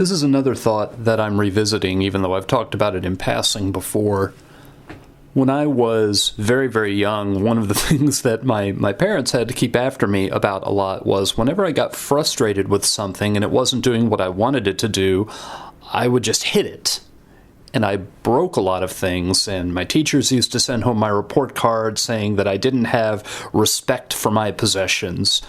This is another thought that I'm revisiting, even though I've talked about it in passing before. When I was very, very young, one of the things that my parents had to keep after me about a lot was whenever I got frustrated with something and it wasn't doing what I wanted it to do, I would just hit it. And I broke a lot of things, and my teachers used to send home my report card saying that I didn't have respect for my possessions.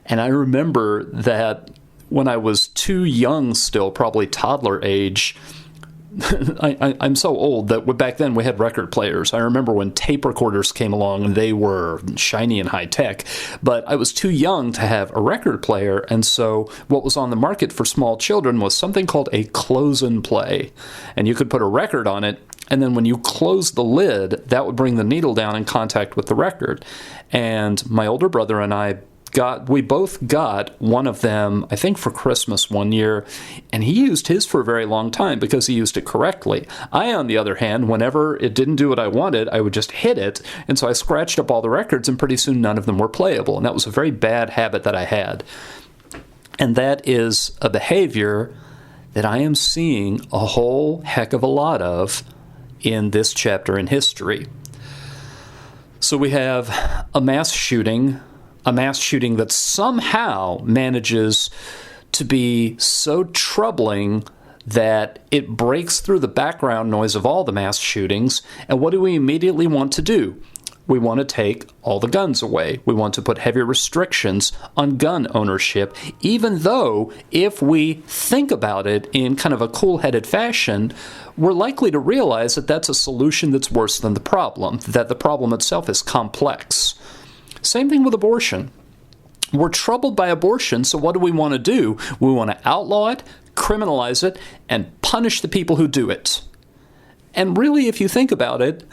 And I remember that when I was too young still, probably toddler age, I'm so old that back then we had record players. I remember when tape recorders came along and they were shiny and high tech, but I was too young to have a record player, and so what was on the market for small children was something called a close and play. And you could put a record on it, and then when you close the lid, that would bring the needle down in contact with the record. And my older brother and we both got one of them, I think, for Christmas one year, and he used his for a very long time because he used it correctly. I, on the other hand, whenever it didn't do what I wanted, I would just hit it, and so I scratched up all the records, and pretty soon none of them were playable, and that was a very bad habit that I had. And that is a behavior that I am seeing a whole heck of a lot of in this chapter in history. So we have a mass shooting that somehow manages to be so troubling that it breaks through the background noise of all the mass shootings. And what do we immediately want to do? We want to take all the guns away. We want to put heavy restrictions on gun ownership, even though if we think about it in kind of a cool-headed fashion, we're likely to realize that that's a solution that's worse than the problem, that the problem itself is complex. Same thing with abortion. We're troubled by abortion, so what do we want to do? We want to outlaw it, criminalize it, and punish the people who do it. And really, if you think about it,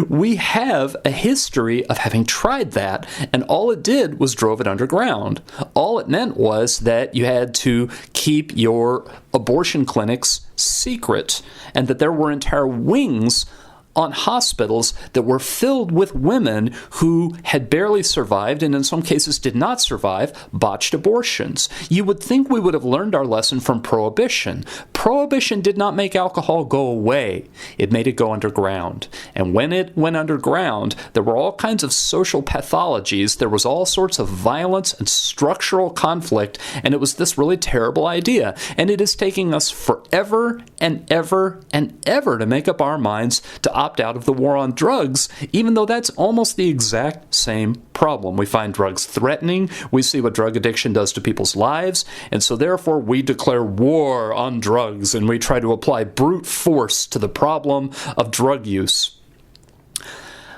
we have a history of having tried that, and all it did was drove it underground. All it meant was that you had to keep your abortion clinics secret, and that there were entire wings on hospitals that were filled with women who had barely survived, and in some cases did not survive, botched abortions. You would think we would have learned our lesson from Prohibition. Prohibition did not make alcohol go away. It made it go underground. And when it went underground, there were all kinds of social pathologies. There was all sorts of violence and structural conflict, and it was this really terrible idea. And it is taking us forever and ever and ever to make up our minds to opt out of the war on drugs, even though that's almost the exact same problem. We find drugs threatening, we see what drug addiction does to people's lives, and so therefore we declare war on drugs and we try to apply brute force to the problem of drug use.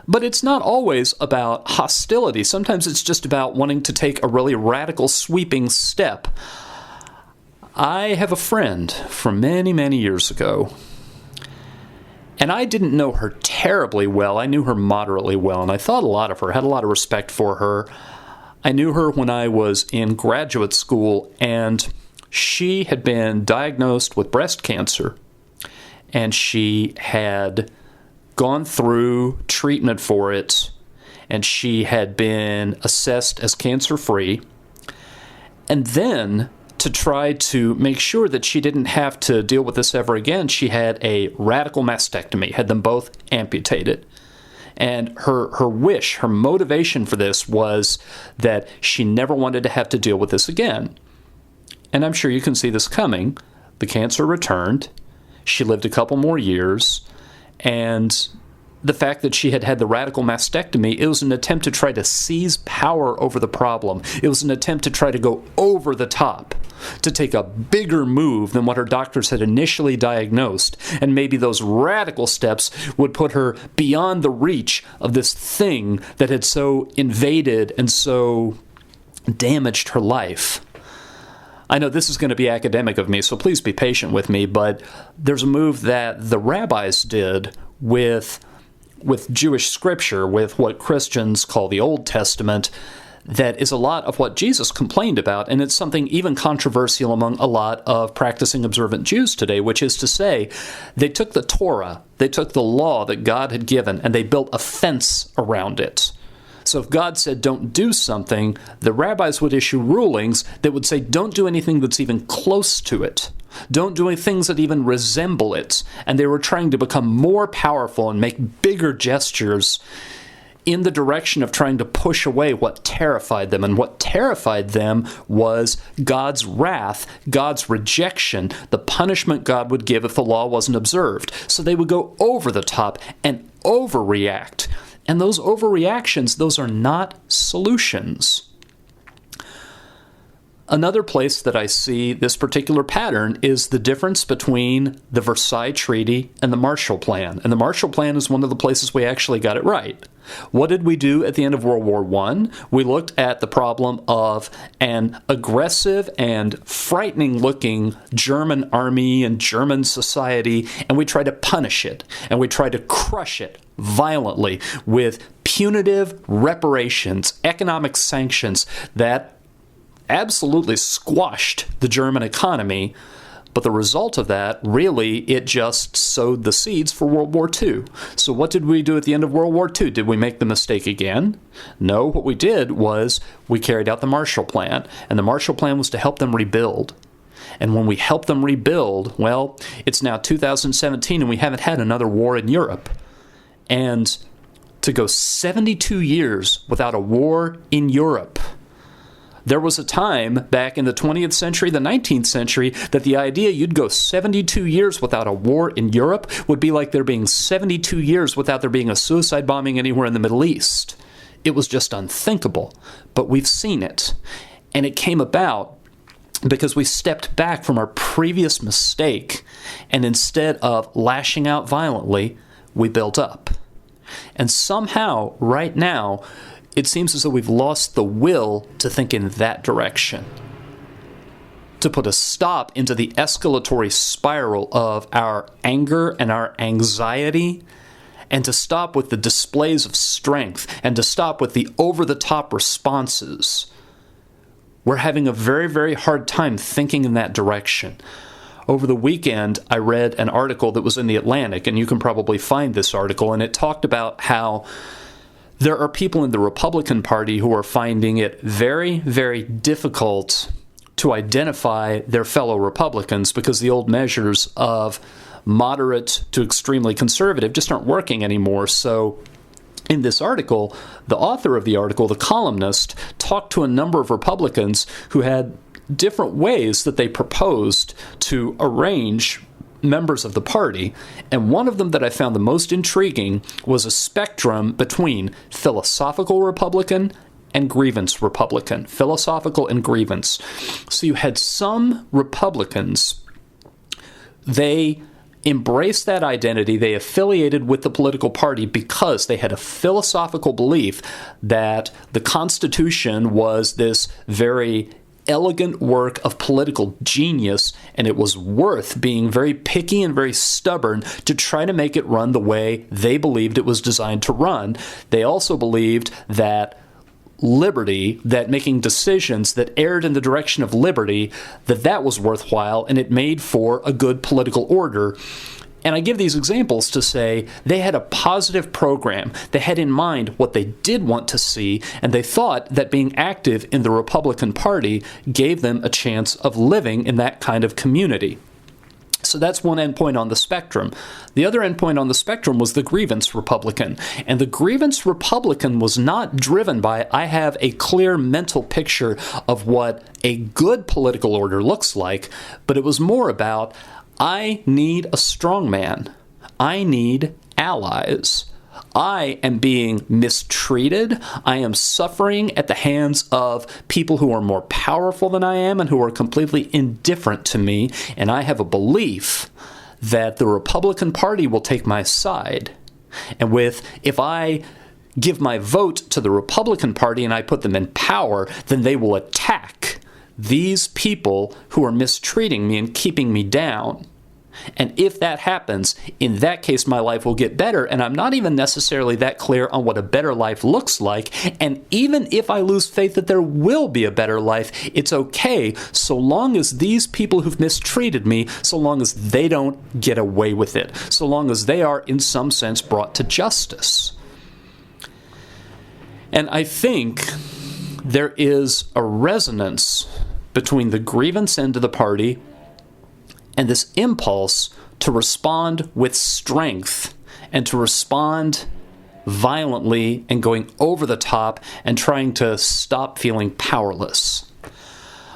But it's not always about hostility. Sometimes it's just about wanting to take a really radical, sweeping step. I have a friend from many, many years ago, and I didn't know her terribly well. I knew her moderately well, and I thought a lot of her, had a lot of respect for her. I knew her when I was in graduate school, and she had been diagnosed with breast cancer, and she had gone through treatment for it, and she had been assessed as cancer-free. And then, to try to make sure that she didn't have to deal with this ever again, she had a radical mastectomy, had them both amputated. And her wish, her motivation for this was that she never wanted to have to deal with this again. And I'm sure you can see this coming. The cancer returned. She lived a couple more years. And the fact that she had had the radical mastectomy, it was an attempt to try to seize power over the problem. It was an attempt to try to go over the top, to take a bigger move than what her doctors had initially diagnosed. And maybe those radical steps would put her beyond the reach of this thing that had so invaded and so damaged her life. I know this is going to be academic of me, so please be patient with me, but there's a move that the rabbis did with Jewish scripture, with what Christians call the Old Testament, that is a lot of what Jesus complained about, and it's something even controversial among a lot of practicing observant Jews today, which is to say, they took the Torah, they took the law that God had given, and they built a fence around it. So if God said don't do something, the rabbis would issue rulings that would say don't do anything that's even close to it. Don't do things that even resemble it. And they were trying to become more powerful and make bigger gestures in the direction of trying to push away what terrified them. And what terrified them was God's wrath, God's rejection, the punishment God would give if the law wasn't observed. So they would go over the top and overreact. And those overreactions, those are not solutions. Another place that I see this particular pattern is the difference between the Versailles Treaty and the Marshall Plan. And the Marshall Plan is one of the places we actually got it right. What did we do at the end of World War I? We looked at the problem of an aggressive and frightening-looking German army and German society, and we tried to punish it, and we tried to crush it violently with punitive reparations, economic sanctions that absolutely squashed the German economy. But the result of that, really, it just sowed the seeds for World War II. So what did we do at the end of World War II? Did we make the mistake again? No, what we did was we carried out the Marshall Plan. And the Marshall Plan was to help them rebuild. And when we helped them rebuild, well, it's now 2017 and we haven't had another war in Europe. And to go 72 years without a war in Europe, there was a time back in the 20th century, the 19th century, that the idea you'd go 72 years without a war in Europe would be like there being 72 years without there being a suicide bombing anywhere in the Middle East. It was just unthinkable. But we've seen it. And it came about because we stepped back from our previous mistake, and instead of lashing out violently, we built up. And somehow, right now, it seems as though we've lost the will to think in that direction, to put a stop into the escalatory spiral of our anger and our anxiety, and to stop with the displays of strength, and to stop with the over-the-top responses. We're having a very, very hard time thinking in that direction. Over the weekend, I read an article that was in The Atlantic, and you can probably find this article, and it talked about how there are people in the Republican Party who are finding it very, very difficult to identify their fellow Republicans because the old measures of moderate to extremely conservative just aren't working anymore. So in this article, the author of the article, the columnist, talked to a number of Republicans who had different ways that they proposed to arrange members of the party, and one of them that I found the most intriguing was a spectrum between philosophical Republican and grievance Republican. Philosophical and grievance. So you had some Republicans, they embraced that identity, they affiliated with the political party because they had a philosophical belief that the Constitution was this very elegant work of political genius, and it was worth being very picky and very stubborn to try to make it run the way they believed it was designed to run. They also believed that liberty, that making decisions that erred in the direction of liberty, that was worthwhile, and it made for a good political order. And I give these examples to say they had a positive program. They had in mind what they did want to see, and they thought that being active in the Republican Party gave them a chance of living in that kind of community. So that's one endpoint on the spectrum. The other endpoint on the spectrum was the grievance Republican. And the grievance Republican was not driven by, I have a clear mental picture of what a good political order looks like, but it was more about, I need a strong man. I need allies. I am being mistreated. I am suffering at the hands of people who are more powerful than I am and who are completely indifferent to me. And I have a belief that the Republican Party will take my side. And if I give my vote to the Republican Party and I put them in power, then they will attack these people who are mistreating me and keeping me down. And if that happens, in that case, my life will get better. And I'm not even necessarily that clear on what a better life looks like. And even if I lose faith that there will be a better life, it's okay so long as these people who've mistreated me, so long as they don't get away with it, so long as they are in some sense brought to justice. And I think there is a resonance between the grievance end of the party and this impulse to respond with strength and to respond violently and going over the top and trying to stop feeling powerless.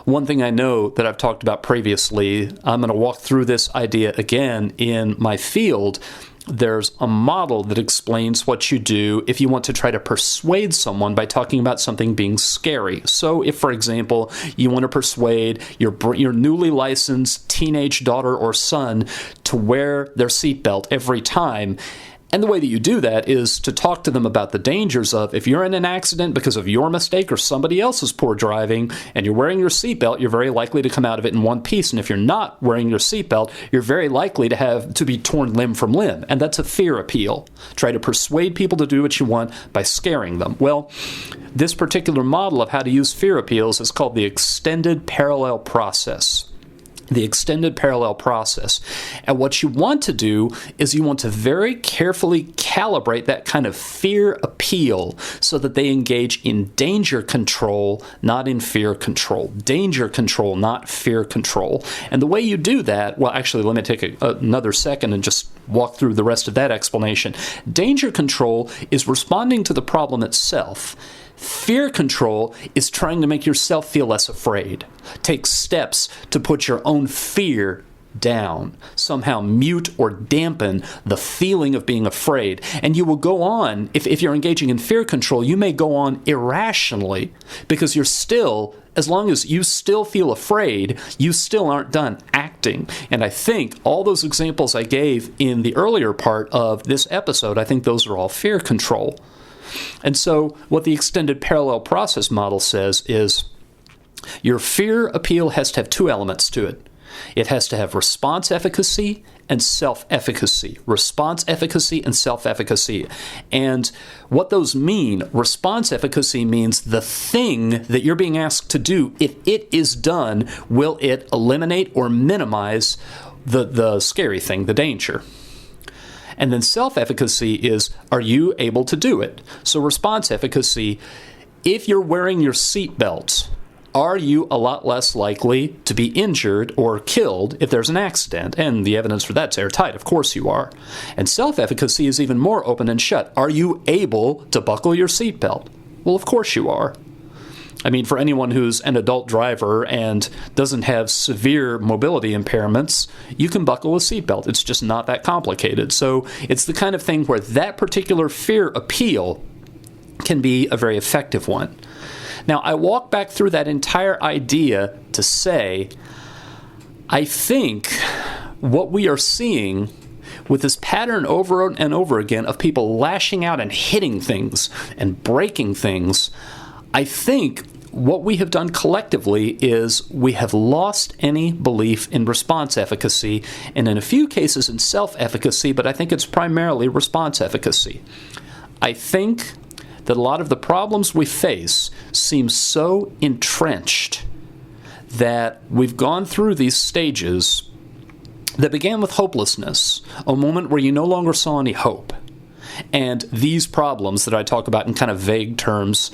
One thing I know that I've talked about previously, I'm going to walk through this idea again in my field. There's a model that explains what you do if you want to try to persuade someone by talking about something being scary. So if, for example, you want to persuade your newly licensed teenage daughter or son to wear their seatbelt every time, and the way that you do that is to talk to them about the dangers of if you're in an accident because of your mistake or somebody else's poor driving and you're wearing your seatbelt, you're very likely to come out of it in one piece. And if you're not wearing your seatbelt, you're very likely to be torn limb from limb. And that's a fear appeal. Try to persuade people to do what you want by scaring them. Well, this particular model of how to use fear appeals is called the extended parallel process. The extended parallel process. And what you want to do is you want to very carefully calibrate that kind of fear appeal so that they engage in danger control, not in fear control. Danger control, not fear control. And the way you do that, well, actually, let me take another second and just walk through the rest of that explanation. Danger control is responding to the problem itself. Fear control is trying to make yourself feel less afraid. Take steps to put your own fear down. Somehow mute or dampen the feeling of being afraid. And you will go on, if you're engaging in fear control, you may go on irrationally because you're still, as long as you still feel afraid, you still aren't done acting. And I think all those examples I gave in the earlier part of this episode, I think those are all fear control. And so what the extended parallel process model says is your fear appeal has to have two elements to it. It has to have response efficacy and self-efficacy. Response efficacy and self-efficacy. And what those mean, response efficacy means the thing that you're being asked to do, if it is done, will it eliminate or minimize the scary thing, the danger? And then self-efficacy is, are you able to do it? So response efficacy, if you're wearing your seatbelt, are you a lot less likely to be injured or killed if there's an accident? And the evidence for that's airtight. Of course you are. And self-efficacy is even more open and shut. Are you able to buckle your seatbelt? Well, of course you are. I mean, for anyone who's an adult driver and doesn't have severe mobility impairments, you can buckle a seatbelt. It's just not that complicated. So it's the kind of thing where that particular fear appeal can be a very effective one. Now, I walk back through that entire idea to say, I think what we are seeing with this pattern over and over again of people lashing out and hitting things and breaking things, I think what we have done collectively is we have lost any belief in response efficacy, and in a few cases in self-efficacy, but I think it's primarily response efficacy. I think that a lot of the problems we face seem so entrenched that we've gone through these stages that began with hopelessness, a moment where you no longer saw any hope. And these problems that I talk about in kind of vague terms,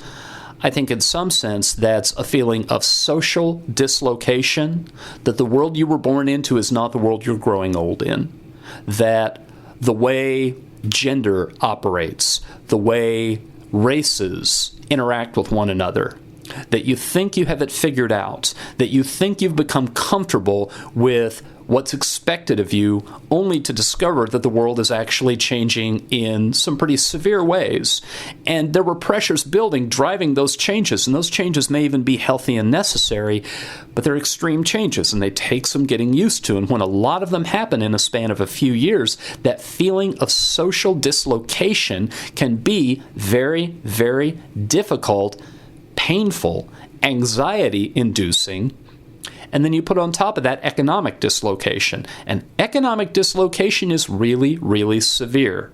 I think in some sense that's a feeling of social dislocation, that the world you were born into is not the world you're growing old in, that the way gender operates, the way races interact with one another, that you think you have it figured out, that you think you've become comfortable with what's expected of you, only to discover that the world is actually changing in some pretty severe ways. And there were pressures building, driving those changes, and those changes may even be healthy and necessary, but they're extreme changes, and they take some getting used to. And when a lot of them happen in a span of a few years, that feeling of social dislocation can be very, very difficult, painful, anxiety-inducing. And then you put on top of that economic dislocation. And economic dislocation is really, really severe.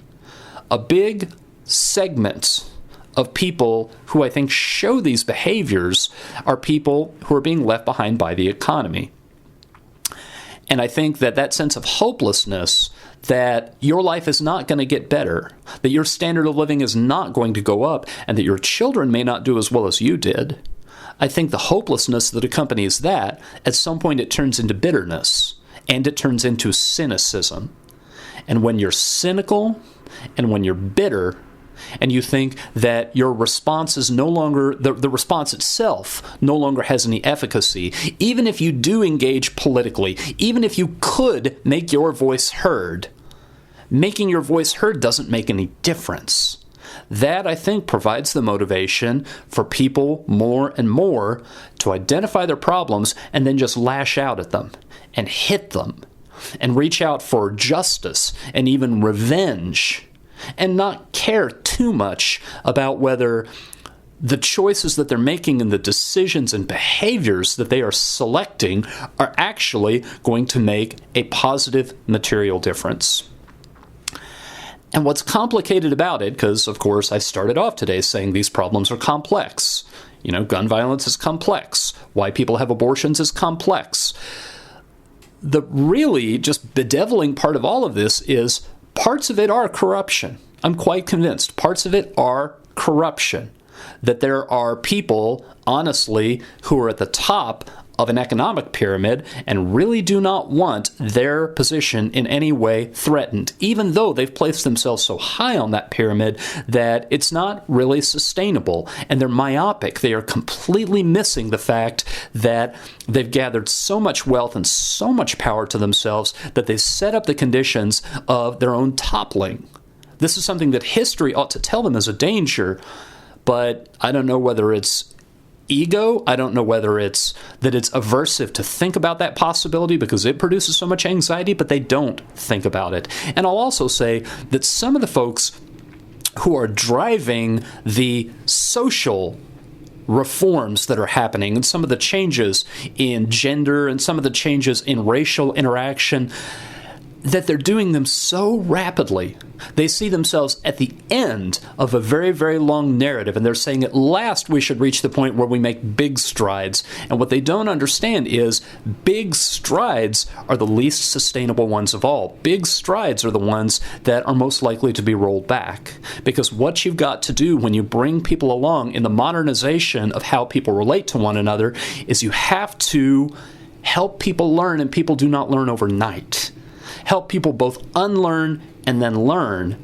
A big segment of people who I think show these behaviors are people who are being left behind by the economy. And I think that that sense of hopelessness, that your life is not going to get better, that your standard of living is not going to go up, and that your children may not do as well as you did, I think the hopelessness that accompanies that, at some point it turns into bitterness. and it turns into cynicism. And when you're cynical and when you're bitter, and you think that your response is no longer, the response itself no longer has any efficacy, even if you do engage politically, even if you could make your voice heard, making your voice heard doesn't make any difference. That, I think, provides the motivation for people more and more to identify their problems and then just lash out at them and hit them and reach out for justice and even revenge and not care too much about whether the choices that they're making and the decisions and behaviors that they are selecting are actually going to make a positive material difference. And what's complicated about it, because, of course, I started off today saying these problems are complex. You know, gun violence is complex. Why people have abortions is complex. The really just bedeviling part of all of this is parts of it are corruption. I'm quite convinced. Parts of it are corruption. That there are people, honestly, who are at the top of an economic pyramid and really do not want their position in any way threatened, even though they've placed themselves so high on that pyramid that it's not really sustainable. And they're myopic. They are completely missing the fact that they've gathered so much wealth and so much power to themselves that they've set up the conditions of their own toppling. This is something that history ought to tell them is a danger, but I don't know whether it's ego. I don't know whether it's that it's aversive to think about that possibility because it produces so much anxiety, but they don't think about it. And I'll also say that some of the folks who are driving the social reforms that are happening and some of the changes in gender and some of the changes in racial interaction, that they're doing them so rapidly. They see themselves at the end of a very, very long narrative, and they're saying at last we should reach the point where we make big strides. And what they don't understand is big strides are the least sustainable ones of all. Big strides are the ones that are most likely to be rolled back. Because what you've got to do when you bring people along in the modernization of how people relate to one another is you have to help people learn, and people do not learn overnight. Help people both unlearn and then learn.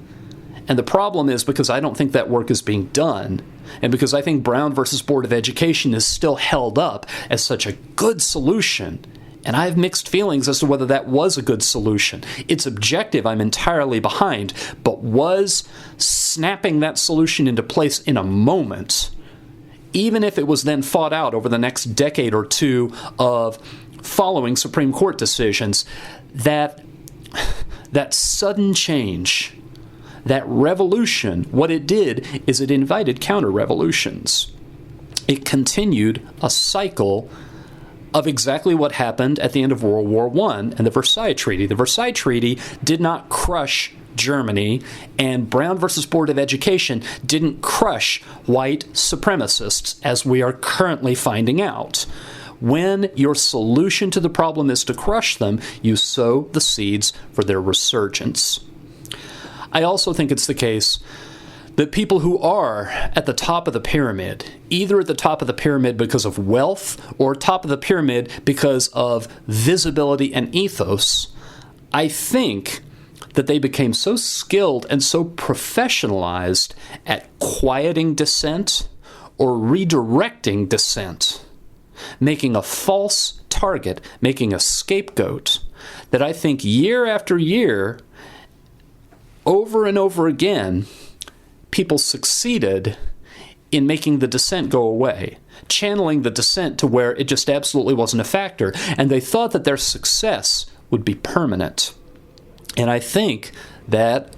And the problem is because I don't think that work is being done, and because I think Brown versus Board of Education is still held up as such a good solution, and I have mixed feelings as to whether that was a good solution. Its objective I'm entirely behind, but was snapping that solution into place in a moment, even if it was then fought out over the next decade or two of following Supreme Court decisions, that sudden change, that revolution, what it did is it invited counter-revolutions. It continued a cycle of exactly what happened at the end of World War I and the Versailles Treaty. The Versailles Treaty did not crush Germany, and Brown versus Board of Education didn't crush white supremacists, as we are currently finding out. When your solution to the problem is to crush them, you sow the seeds for their resurgence. I also think it's the case that people who are at the top of the pyramid, either at the top of the pyramid because of wealth or top of the pyramid because of visibility and ethos, I think that they became so skilled and so professionalized at quieting dissent or redirecting dissent, making a false target, making a scapegoat, that I think year after year, over and over again, people succeeded in making the dissent go away, channeling the dissent to where it just absolutely wasn't a factor, and they thought that their success would be permanent. And I think that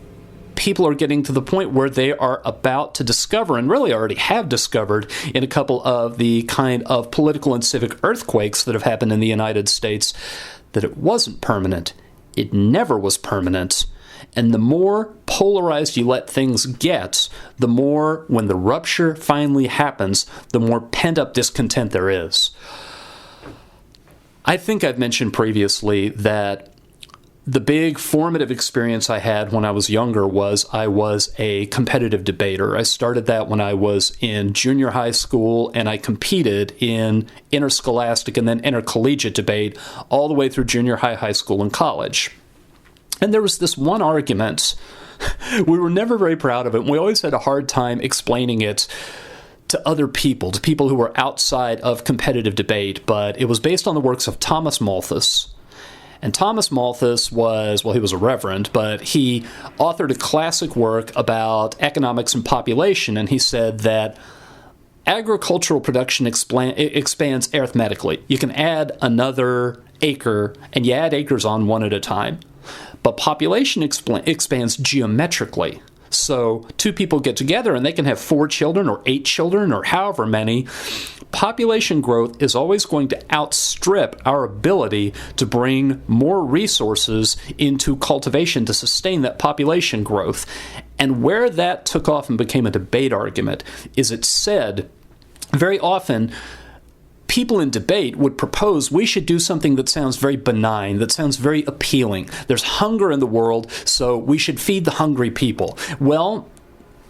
people are getting to the point where they are about to discover, and really already have discovered in a couple of the kind of political and civic earthquakes that have happened in the United States, that it wasn't permanent. It never was permanent. And the more polarized you let things get, the more, when the rupture finally happens, the more pent-up discontent there is. I think I've mentioned previously that the big formative experience I had when I was younger was I was a competitive debater. I started that when I was in junior high school, and I competed in interscholastic and then intercollegiate debate all the way through junior high, high school, and college. And there was this one argument. We were never very proud of it, and we always had a hard time explaining it to other people, to people who were outside of competitive debate, but it was based on the works of Thomas Malthus. And Thomas Malthus was, well, he was a reverend, but he authored a classic work about economics and population, and he said that agricultural production expands arithmetically. You can add another acre, and you add acres on one at a time. But population expands geometrically. So two people get together and they can have 4 children or 8 children or however many. Population growth is always going to outstrip our ability to bring more resources into cultivation to sustain that population growth. And where that took off and became a debate argument is it said very often people in debate would propose we should do something that sounds very benign, that sounds very appealing. There's hunger in the world, so we should feed the hungry people. Well,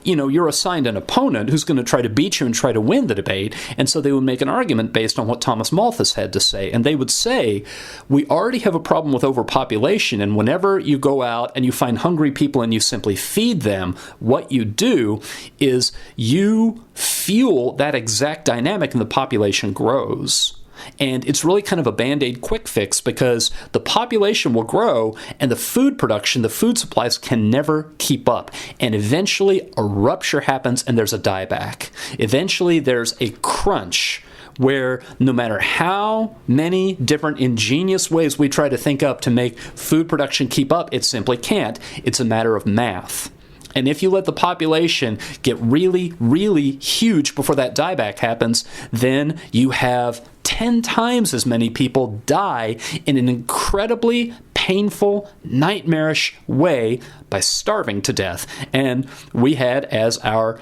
you're assigned an opponent who's going to try to beat you and try to win the debate, and so they would make an argument based on what Thomas Malthus had to say. And they would say, we already have a problem with overpopulation, and whenever you go out and you find hungry people and you simply feed them, what you do is you fuel that exact dynamic and the population grows. And it's really kind of a Band-Aid quick fix because the population will grow and the food production, the food supplies can never keep up. And eventually a rupture happens and there's a dieback. Eventually there's a crunch where no matter how many different ingenious ways we try to think up to make food production keep up, it simply can't. It's a matter of math. And if you let the population get really, really huge before that dieback happens, then you have 10 times as many people die in an incredibly painful, nightmarish way by starving to death. And we had as our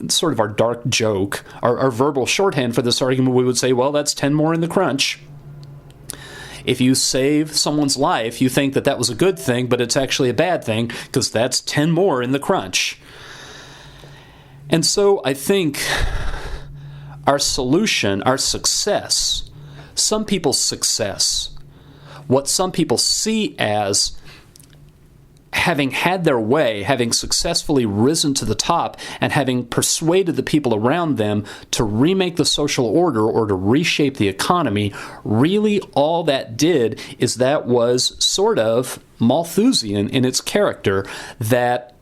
sort of our dark joke, our verbal shorthand for this argument, we would say, well, that's 10 more in the crunch. If you save someone's life, you think that was a good thing, but it's actually a bad thing because that's 10 more in the crunch. And so I think our solution, our success, some people's success, what some people see as having had their way, having successfully risen to the top, and having persuaded the people around them to remake the social order or to reshape the economy, really all that did is that was sort of Malthusian in its character, that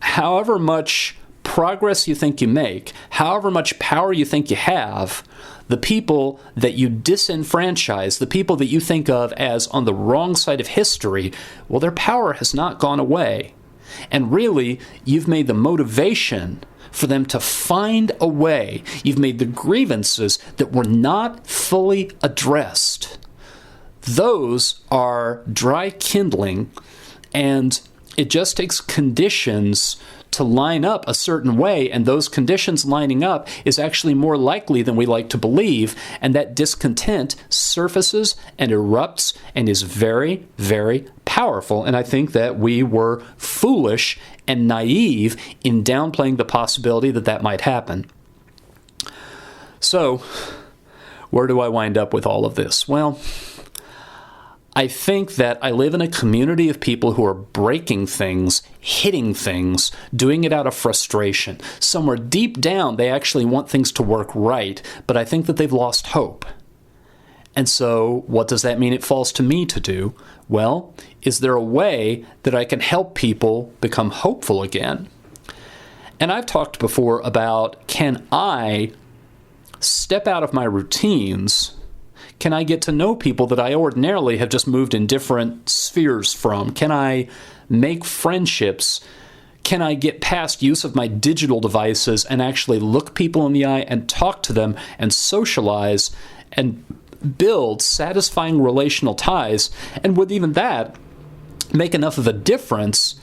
however much progress you think you make, however much power you think you have, the people that you disenfranchise, the people that you think of as on the wrong side of history, well, their power has not gone away. And really, you've made the motivation for them to find a way. You've made the grievances that were not fully addressed. Those are dry kindling, and it just takes conditions to line up a certain way, and those conditions lining up is actually more likely than we like to believe, and that discontent surfaces and erupts and is very, very powerful. And I think that we were foolish and naive in downplaying the possibility that that might happen. So, where do I wind up with all of this? Well, I think that I live in a community of people who are breaking things, hitting things, doing it out of frustration. Somewhere deep down, they actually want things to work right, but I think that they've lost hope. And so, what does that mean it falls to me to do? Well, is there a way that I can help people become hopeful again? And I've talked before about, can I step out of my routines? Can I get to know people that I ordinarily have just moved in different spheres from? Can I make friendships? Can I get past use of my digital devices and actually look people in the eye and talk to them and socialize and build satisfying relational ties? And with even that, make enough of a difference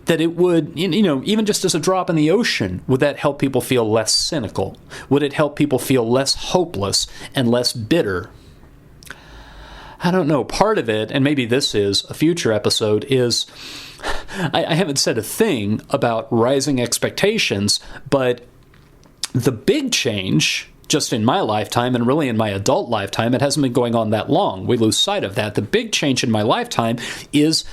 that it would, even just as a drop in the ocean, would that help people feel less cynical? Would it help people feel less hopeless and less bitter? I don't know, part of it, and maybe this is a future episode, is I haven't said a thing about rising expectations, but the big change, just in my lifetime and really in my adult lifetime, it hasn't been going on that long. We lose sight of that. The big change in my lifetime is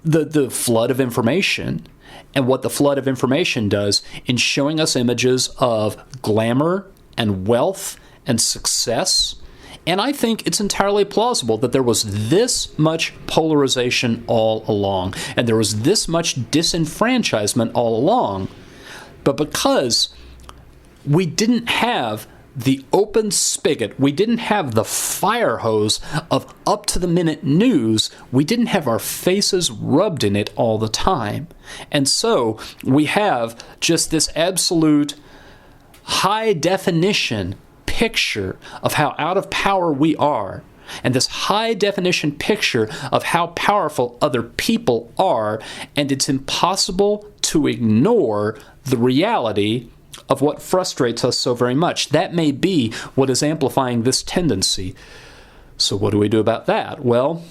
the flood of information, and what the flood of information does in showing us images of glamour and wealth and success. And I think it's entirely plausible that there was this much polarization all along, and there was this much disenfranchisement all along. But because we didn't have the open spigot, we didn't have the fire hose of up-to-the-minute news, we didn't have our faces rubbed in it all the time. And so we have just this absolute high-definition picture of how out of power we are, and this high-definition picture of how powerful other people are, and it's impossible to ignore the reality of what frustrates us so very much. That may be what is amplifying this tendency. So what do we do about that? Well,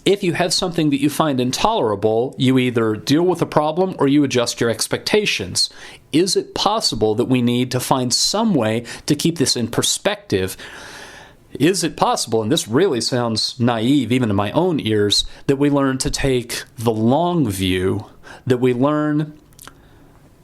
if you have something that you find intolerable, you either deal with the problem or you adjust your expectations. Is it possible that we need to find some way to keep this in perspective? Is it possible, and this really sounds naive even in my own ears, that we learn to take the long view, that we learn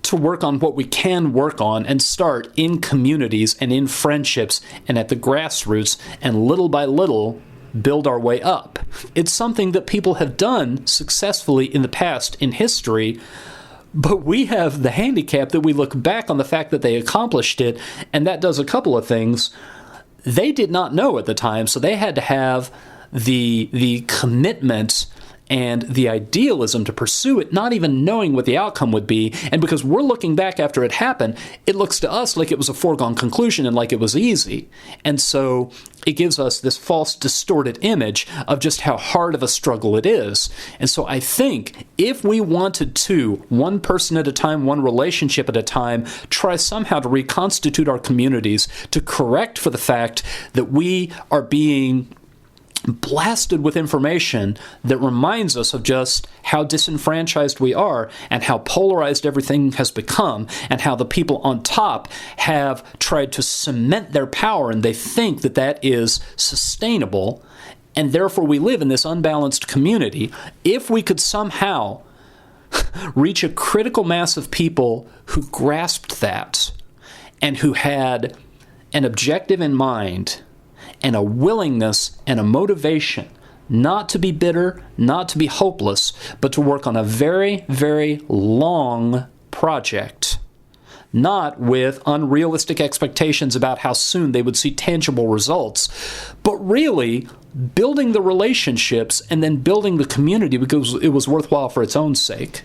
to work on what we can work on and start in communities and in friendships and at the grassroots, and little by little build our way up? It's something that people have done successfully in the past in history, but we have the handicap that we look back on the fact that they accomplished it, and that does a couple of things. They did not know at the time, so they had to have the commitment and the idealism to pursue it, not even knowing what the outcome would be. And because we're looking back after it happened, it looks to us like it was a foregone conclusion and like it was easy. And so it gives us this false, distorted image of just how hard of a struggle it is. And so I think if we wanted to, one person at a time, one relationship at a time, try somehow to reconstitute our communities, to correct for the fact that we are being blasted with information that reminds us of just how disenfranchised we are and how polarized everything has become, and how the people on top have tried to cement their power, and they think that that is sustainable, and therefore we live in this unbalanced community. If we could somehow reach a critical mass of people who grasped that and who had an objective in mind and a willingness and a motivation not to be bitter, not to be hopeless, but to work on a very, very long project, not with unrealistic expectations about how soon they would see tangible results, but really building the relationships and then building the community because it was worthwhile for its own sake.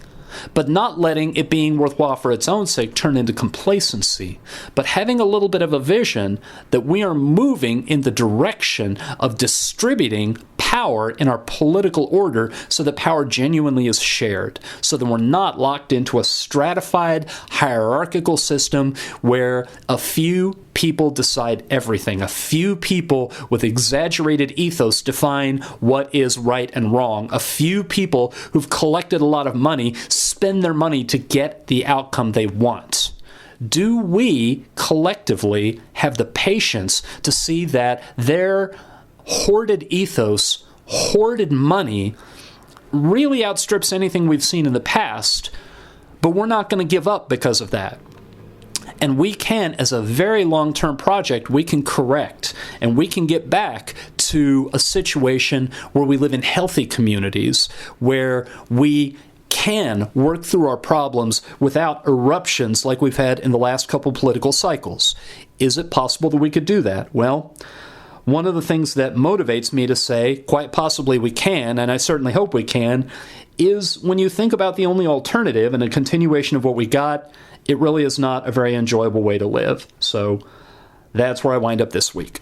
But not letting it being worthwhile for its own sake turn into complacency, but having a little bit of a vision that we are moving in the direction of distributing power in our political order so that power genuinely is shared, so that we're not locked into a stratified, hierarchical system where a few people decide everything. A few people with exaggerated ethos define what is right and wrong. A few people who've collected a lot of money spend their money to get the outcome they want. Do we collectively have the patience to see that their hoarded ethos, hoarded money, really outstrips anything we've seen in the past, but we're not going to give up because of that? And we can, as a very long-term project, we can correct and we can get back to a situation where we live in healthy communities, where we can work through our problems without eruptions like we've had in the last couple political cycles. Is it possible that we could do that? Well, one of the things that motivates me to say, quite possibly we can, and I certainly hope we can, is when you think about the only alternative and a continuation of what we got, it really is not a very enjoyable way to live. So that's where I wind up this week.